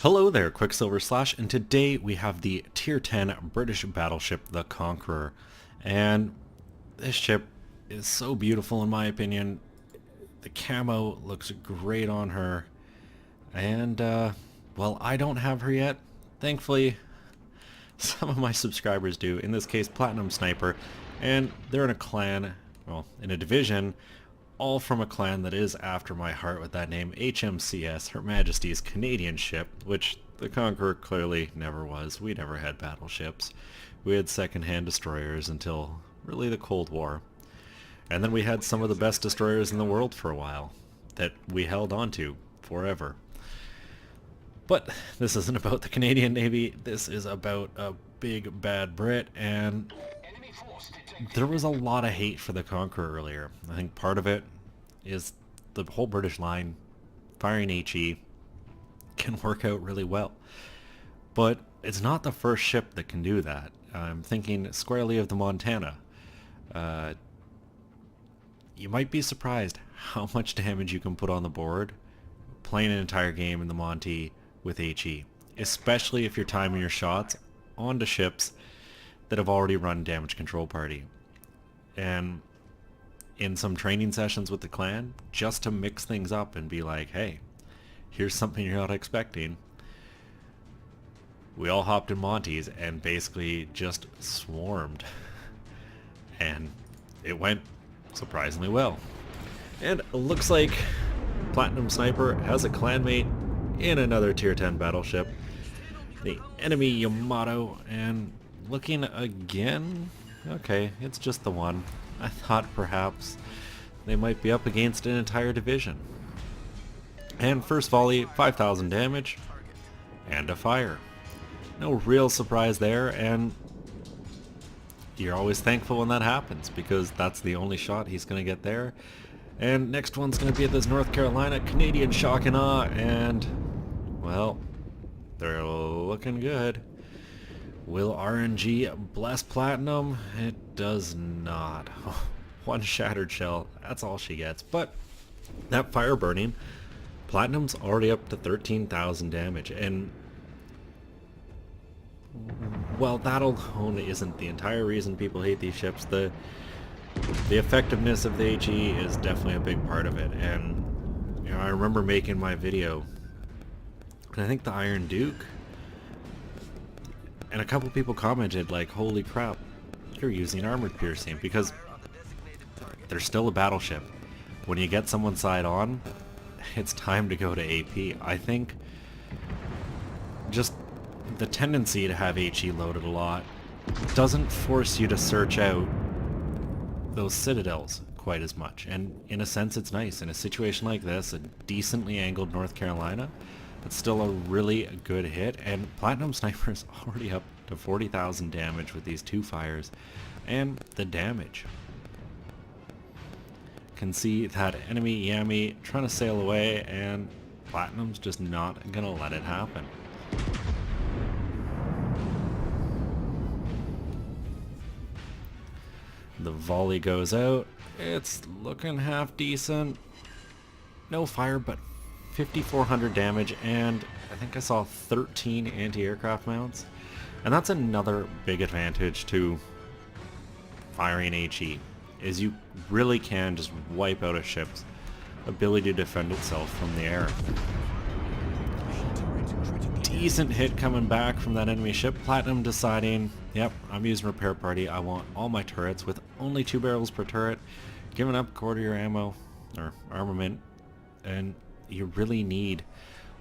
Hello there, Qckslvrslash, and today we have the Tier 10 British battleship, the Conqueror. And this ship is so beautiful in my opinion. The camo looks great on her. And, well, I don't have her yet. Thankfully, some of my subscribers do. In this case, Platinum Sniper. And they're in a clan, well, in a division, all from a clan that is after my heart with that name, HMCS, Her Majesty's Canadian ship, which the Conqueror clearly never was. We never had battleships. We had second-hand destroyers until really the Cold War. And then we had some of the best destroyers in the world for a while that we held on to forever. But this isn't about the Canadian Navy, this is about a big bad Brit, and there was a lot of hate for the Conqueror earlier. I think part of it is the whole British line, firing HE, can work out really well. But it's not the first ship that can do that. I'm thinking squarely of the Montana. You might be surprised how much damage you can put on the board playing an entire game in the Monty with HE, especially if you're timing your shots onto ships that have already run damage control party. And in some training sessions with the clan, just to mix things up and be like, hey, here's something you're not expecting, we all hopped in Monties and basically just swarmed. And it went surprisingly well. And it looks like Platinum Sniper has a clanmate in another Tier 10 battleship, the enemy Yamato, and looking again, okay, it's just the one. I thought perhaps they might be up against an entire division. And first volley, 5,000 damage, and a fire. No real surprise there, and you're always thankful when that happens, because that's the only shot he's going to get there. And next one's going to be at this North Carolina Canadian shock and awe, and, well, they're looking good. Will RNG bless Platinum? It does not. One shattered shell, that's all she gets. But that fire burning, Platinum's already up to 13,000 damage, and well, that alone isn't the entire reason people hate these ships. The effectiveness of the HE is definitely a big part of it, and you know, I remember making my video, and I think the Iron Duke, and a couple people commented like, holy crap, you're using armored piercing, because they're still a battleship. When you get someone side on, it's time to go to AP. I think just the tendency to have HE loaded a lot doesn't force you to search out those citadels quite as much, and in a sense it's nice. In a situation like this, a decently angled North Carolina, it's still a really good hit, and Platinum Sniper's already up to 40,000 damage with these two fires, and the damage. Can see that enemy Yami trying to sail away, and Platinum's just not gonna let it happen. The volley goes out. It's looking half decent. No fire, but 5,400 damage, and I think I saw 13 anti-aircraft mounts. And that's another big advantage to firing HE, is you really can just wipe out a ship's ability to defend itself from the air. Decent hit coming back from that enemy ship. Platinum deciding, yep, I'm using repair party. I want all my turrets with only 2 barrels per turret. Giving up quarter your ammo, or armament, and you really need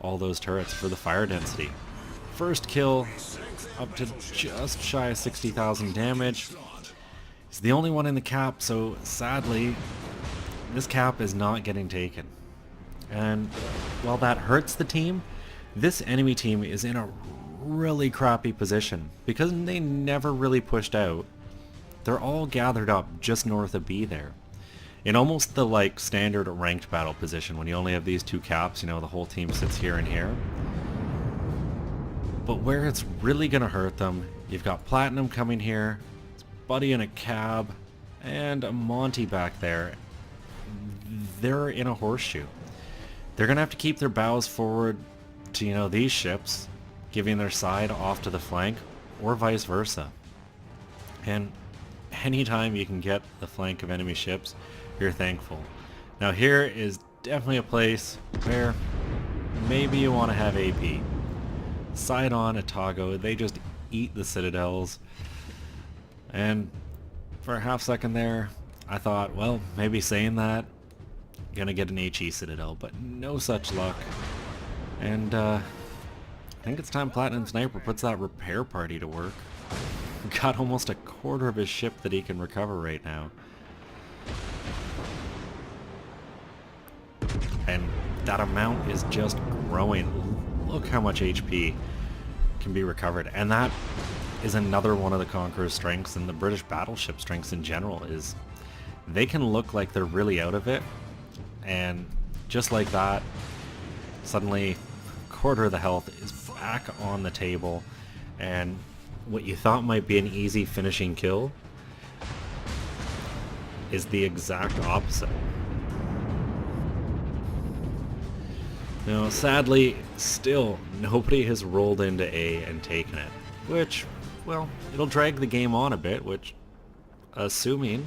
all those turrets for the fire density. First kill, up to just shy of 60,000 damage. He's the only one in the cap, so sadly, this cap is not getting taken. And while that hurts the team, this enemy team is in a really crappy position because they never really pushed out. They're all gathered up just north of B there, in almost the like standard ranked battle position when you only have these two caps, you know, the whole team sits here and here. But where it's really gonna hurt them, you've got Platinum coming here, Buddy in a cab, and a Monty back there. They're in a horseshoe. They're gonna have to keep their bows forward to, you know, these ships giving their side off to the flank, or vice versa. And anytime you can get the flank of enemy ships, you're thankful. Now here is definitely a place where maybe you want to have AP. Side on Atago, they just eat the citadels. And for a half second there, I thought, well, maybe saying that, gonna get an HE citadel, but no such luck. And I think it's time Platinum Sniper puts that repair party to work. Got almost a quarter of his ship that he can recover right now. And that amount is just growing. Look how much HP can be recovered. And that is another one of the Conqueror's strengths, and the British battleship strengths in general, is they can look like they're really out of it, and just like that, suddenly a quarter of the health is back on the table, and what you thought might be an easy finishing kill is the exact opposite. Now, sadly, still nobody has rolled into A and taken it, which, well, it'll drag the game on a bit, which, assuming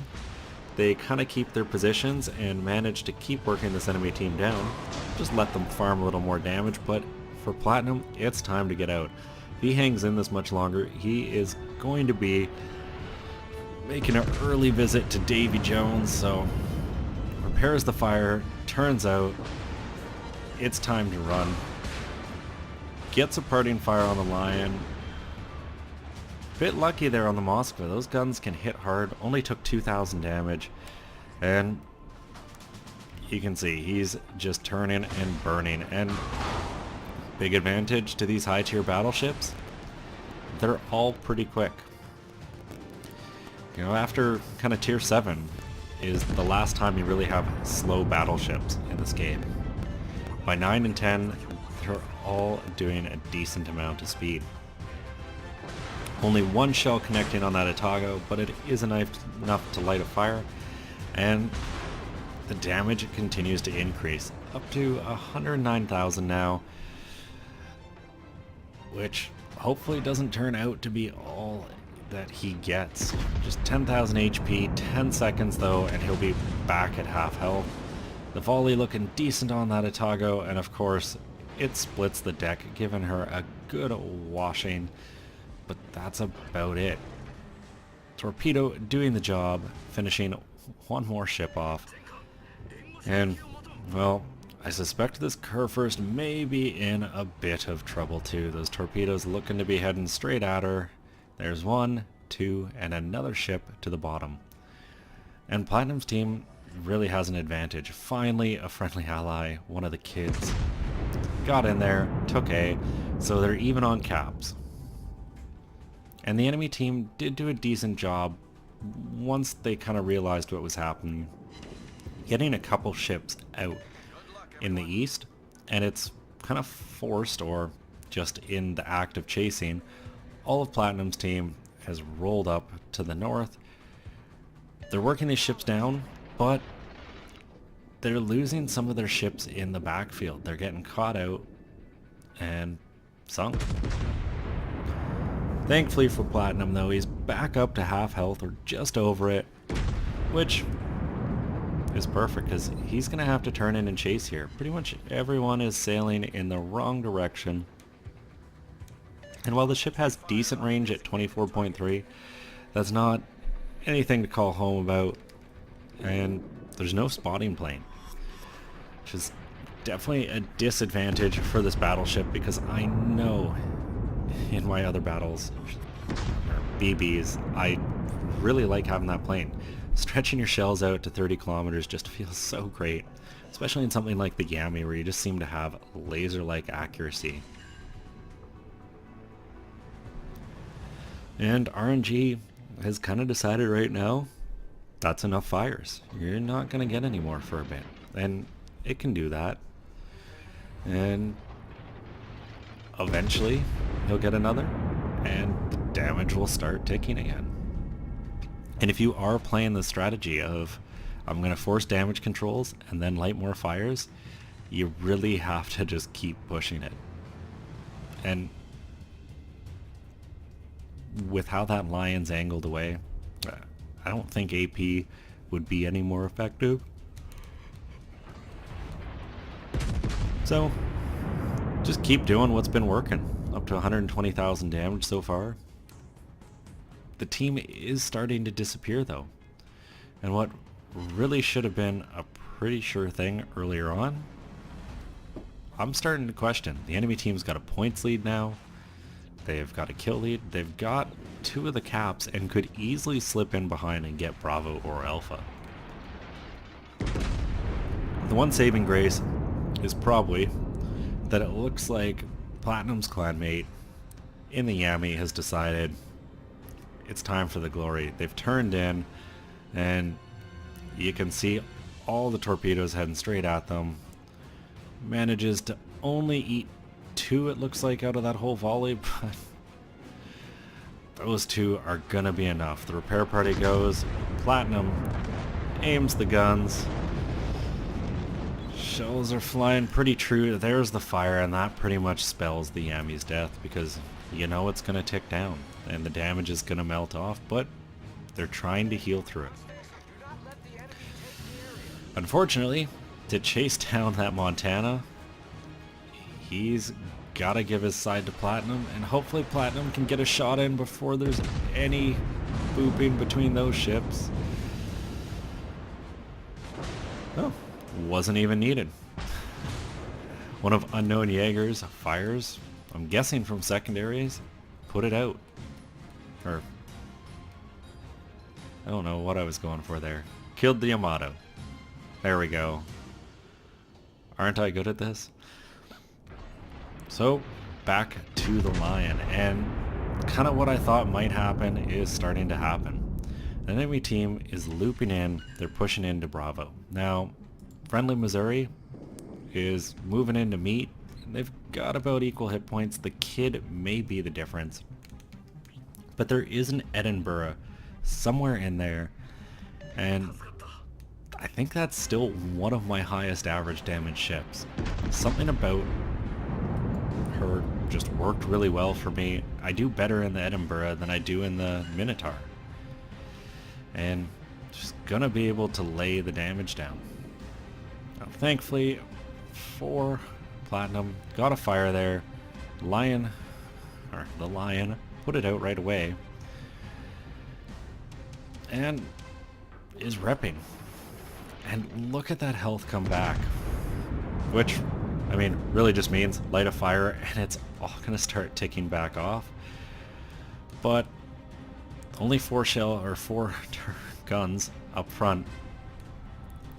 they kind of keep their positions and manage to keep working this enemy team down, just let them farm a little more damage. But for Platinum, it's time to get out. If he hangs in this much longer, he is going to be making an early visit to Davy Jones, so repairs the fire, turns out it's time to run. Gets a parting fire on the Lion. Bit lucky there on the Moskva. Those guns can hit hard. Only took 2,000 damage. And you can see he's just turning and burning. And big advantage to these high tier battleships, they're all pretty quick. You know, after kind of tier 7 is the last time you really have slow battleships in this game. By 9 and 10, they're all doing a decent amount of speed. Only one shell connecting on that Atago, but it is enough to light a fire, and the damage continues to increase, up to 109,000 now, which hopefully doesn't turn out to be all that he gets. Just 10,000 HP, 10 seconds though, and he'll be back at half health. The volley looking decent on that Atago, and of course it splits the deck, giving her a good washing. But that's about it. Torpedo doing the job, finishing one more ship off. And, well, I suspect this Kurfürst may be in a bit of trouble too. Those torpedoes looking to be heading straight at her. There's one, two, and another ship to the bottom. And Platinum's team really has an advantage. Finally, a friendly ally, one of the kids, got in there, took A, so they're even on caps. And the enemy team did do a decent job once they kind of realized what was happening, getting a couple ships out in the east, and it's kind of forced, or just in the act of chasing, all of Platinum's team has rolled up to the north. They're working these ships down, but they're losing some of their ships in the backfield. They're getting caught out and sunk. Thankfully for Platinum though, he's back up to half health or just over it, which is perfect because he's going to have to turn in and chase here. Pretty much everyone is sailing in the wrong direction. And while the ship has decent range at 24.3, that's not anything to call home about. And there's no spotting plane, which is definitely a disadvantage for this battleship, because I know in my other battles, or BBs, I really like having that plane. Stretching your shells out to 30 kilometers just feels so great, especially in something like the Yami where you just seem to have laser-like accuracy. And RNG has kind of decided right now that's enough fires. You're not going to get any more for a bit. And it can do that. And eventually he'll get another, and the damage will start ticking again. And if you are playing the strategy of, I'm going to force damage controls and then light more fires, you really have to just keep pushing it. And with how that lion's angled away, I don't think AP would be any more effective. So, just keep doing what's been working. Up to 120,000 damage so far. The team is starting to disappear though. And what really should have been a pretty sure thing earlier on, I'm starting to question. The enemy team's got a points lead now. They've got a kill lead. They've got 2 of the caps and could easily slip in behind and get Bravo or Alpha. The one saving grace is probably that it looks like Platinum's clanmate in the Yami has decided it's time for the glory. They've turned in and you can see all the torpedoes heading straight at them. Manages to only eat 2, it looks like, out of that whole volley, but those 2 are gonna be enough. The repair party goes, Platinum aims the guns, shells are flying pretty true. There's the fire, and that pretty much spells the Yami's death, because you know it's gonna tick down and the damage is gonna melt off, but they're trying to heal through it. Unfortunately, to chase down that Montana, he's gotta give his side to Platinum, and hopefully Platinum can get a shot in before there's any booping between those ships. Oh, wasn't even needed. One of Unknown Jaeger's fires, I'm guessing from secondaries, put it out. Or, I don't know what I was going for there. Killed the Yamato. There we go. Aren't I good at this? So, back to the Lion, and kind of what I thought might happen is starting to happen. The enemy team is looping in, they're pushing into Bravo. Now, friendly Missouri is moving in to meet, and they've got about equal hit points. The Kid may be the difference. But there is an Edinburgh somewhere in there, and I think that's still one of my highest average damage ships. Something about her just worked really well for me. I do better in the Edinburgh than I do in the Minotaur. And just gonna be able to lay the damage down. Now, thankfully, for Platinum, got a fire there. The Lion put it out right away. And is repping. And look at that health come back. Which, I mean, really just means light a fire and it's all gonna start ticking back off. But only 4 guns up front.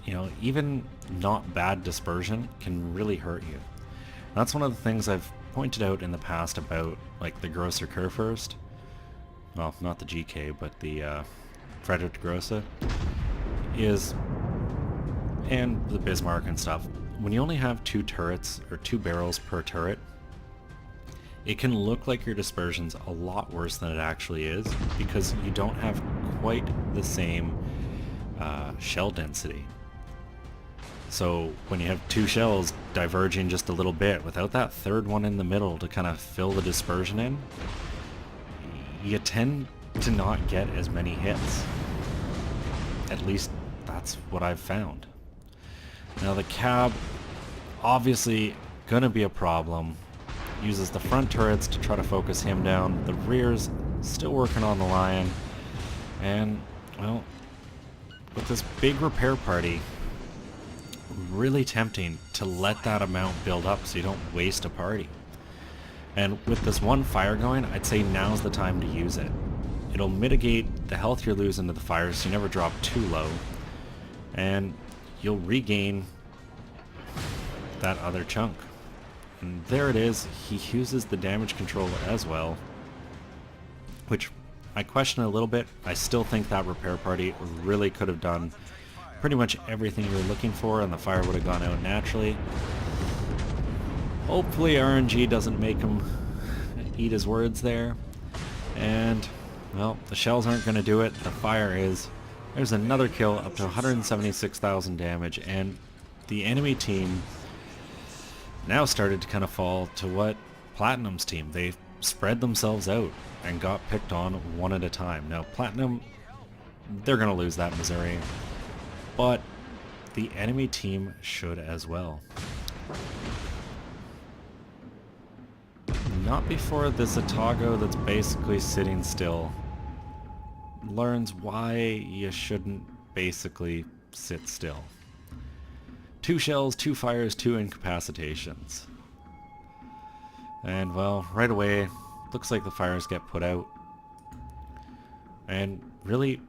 You know, even not bad dispersion can really hurt you. That's one of the things I've pointed out in the past about like the Grosser Kurfürst. Well, not the GK, but the Frederick Grosse is, and the Bismarck and stuff. When you only have 2 turrets or 2 barrels per turret, it can look like your dispersion's a lot worse than it actually is because you don't have quite the same shell density. So when you have 2 shells diverging just a little bit without that 3rd one in the middle to kind of fill the dispersion in, you tend to not get as many hits. At least that's what I've found. Now the cab, obviously gonna be a problem. Uses the front turrets to try to focus him down. The rear's still working on the Lion. And, well, with this big repair party, really tempting to let that amount build up so you don't waste a party. And with this one fire going, I'd say now's the time to use it. It'll mitigate the health you're losing to the fire so you never drop too low. And you'll regain that other chunk. And there it is. He uses the damage control as well, which I question a little bit. I still think that repair party really could have done pretty much everything you were looking for and the fire would have gone out naturally. Hopefully RNG doesn't make him eat his words there. And, well, the shells aren't going to do it. The fire is. There's another kill, up to 176,000 damage, and the enemy team now started to kind of fall to what Platinum's team. They spread themselves out and got picked on one at a time. Now, Platinum, they're going to lose that Missouri, but the enemy team should as well. Not before this Atago that's basically sitting still learns why you shouldn't basically sit still. 2 shells, 2 fires, 2 incapacitations. And well, right away, looks like the fires get put out. And really,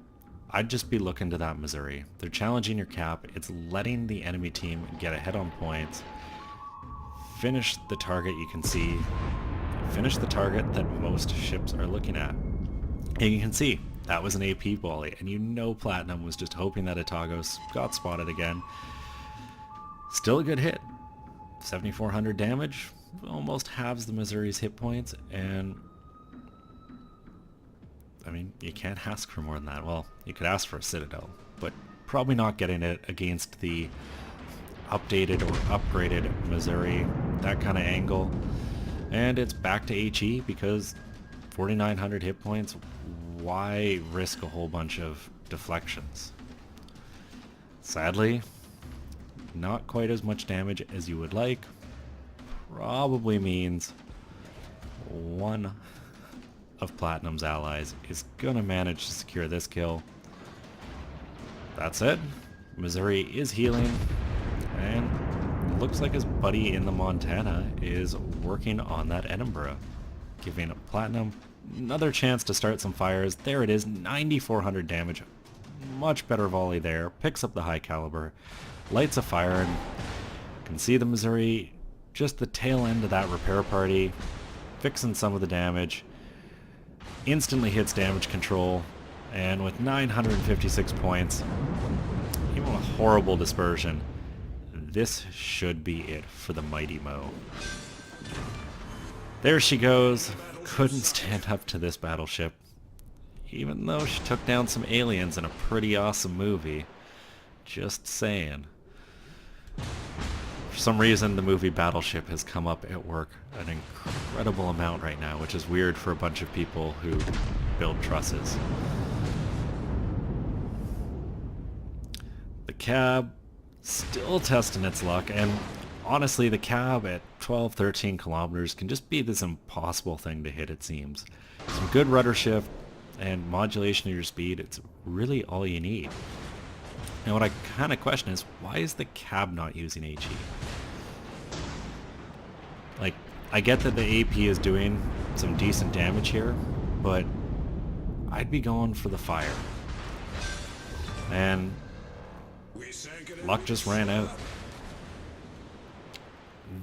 I'd just be looking to that Missouri. They're challenging your cap. It's letting the enemy team get ahead on points. Finish the target you can see. Finish the target that most ships are looking at. And you can see, that was an AP volley. And you know Platinum was just hoping that Atago got spotted again. Still a good hit. 7,400 damage. Almost halves the Missouri's hit points. And I mean, you can't ask for more than that. Well, you could ask for a Citadel, but probably not getting it against the updated or upgraded Missouri, that kind of angle. And it's back to HE because 4,900 hit points, why risk a whole bunch of deflections? Sadly, not quite as much damage as you would like. Probably means one of Platinum's allies is gonna manage to secure this kill. That said, Missouri is healing, and looks like his buddy in the Montana is working on that Edinburgh, giving Platinum another chance to start some fires. There it is, 9,400 damage. Much better volley there. Picks up the high caliber, lights a fire, and can see the Missouri, just the tail end of that repair party, fixing some of the damage. Instantly hits damage control, and with 956 points, even a horrible dispersion, this should be it for the Mighty Mo. There she goes. Couldn't stand up to this battleship, even though she took down some aliens in a pretty awesome movie. Just saying. For some reason, the movie Battleship has come up at work an incredible amount right now, which is weird for a bunch of people who build trusses. The cab still testing its luck, and honestly, the cab at 12-13 kilometers can just be this impossible thing to hit, it seems. Some good rudder shift and modulation of your speed, it's really all you need. Now what I kind of question is, why is the cab not using HE? Like, I get that the AP is doing some decent damage here, but I'd be going for the fire. And luck just ran out.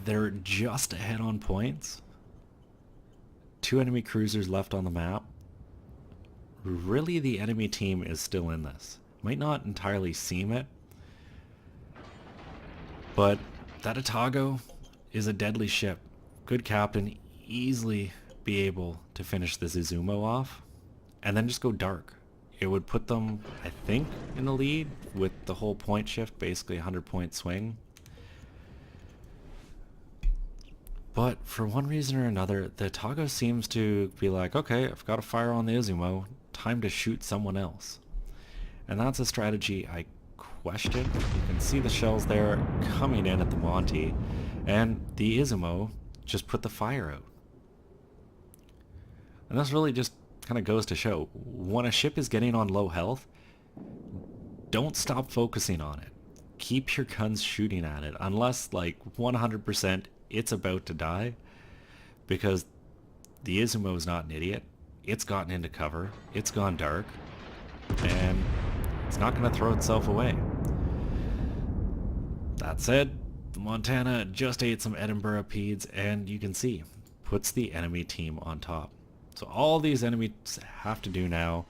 They're just ahead on points. 2 enemy cruisers left on the map. Really, the enemy team is still in this. Might not entirely seem it, but that Atago is a deadly ship. Good captain, easily be able to finish this Izumo off, and then just go dark. It would put them, I think, in the lead with the whole point shift, basically a 100-point swing. But for one reason or another, the Atago seems to be like, okay, I've got a fire on the Izumo, time to shoot someone else. And that's a strategy I question. You can see the shells there coming in at the Monty, and the Izumo just put the fire out. And this really just kind of goes to show, when a ship is getting on low health, don't stop focusing on it. Keep your guns shooting at it, unless like 100% it's about to die, because the Izumo is not an idiot. It's gotten into cover, it's gone dark, and it's not going to throw itself away. That said, the Montana just ate some Edinburgh Peds, and you can see, puts the enemy team on top. So all these enemies have to do now,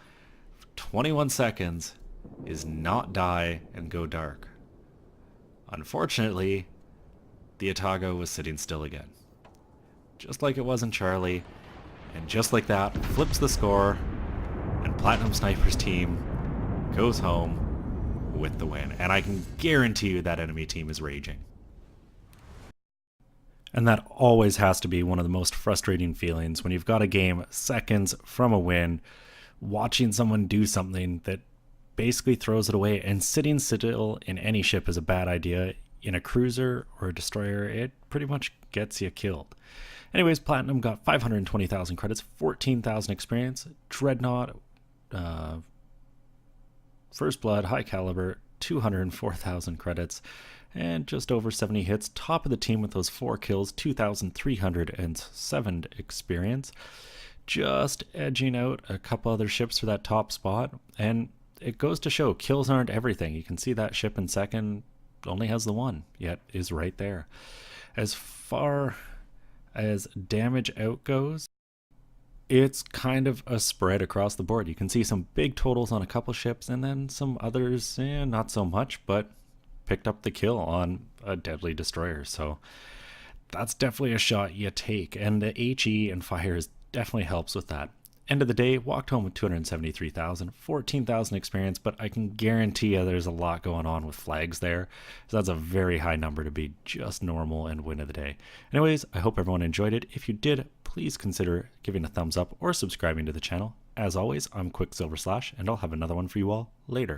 for 21 seconds, is not die and go dark. Unfortunately, the Atago was sitting still again. Just like it was in Charlie, and just like that, flips the score, and Platinum Sniper's team goes home with the win. And I can guarantee you that enemy team is raging. And that always has to be one of the most frustrating feelings when you've got a game seconds from a win, watching someone do something that basically throws it away. And sitting still in any ship is a bad idea. In a cruiser or a destroyer, it pretty much gets you killed. Anyways, Platinum got 520,000 credits, 14,000 experience. Dreadnought, First Blood, High Caliber, 204,000 credits, and just over 70 hits. Top of the team with those 4 kills, 2,307 experience. Just edging out a couple other ships for that top spot. And it goes to show, kills aren't everything. You can see that ship in second only has the 1, yet is right there. As far as damage out goes, it's kind of a spread across the board. You can see some big totals on a couple ships, and then some others, not so much, but picked up the kill on a deadly destroyer. So that's definitely a shot you take, and the HE and fires definitely helps with that. End of the day, walked home with 273,000, 14,000 experience, but I can guarantee you there's a lot going on with flags there. So that's a very high number to be just normal and win of the day. Anyways, I hope everyone enjoyed it. If you did, please consider giving a thumbs up or subscribing to the channel. As always, I'm Qckslvrslash, and I'll have another one for you all later.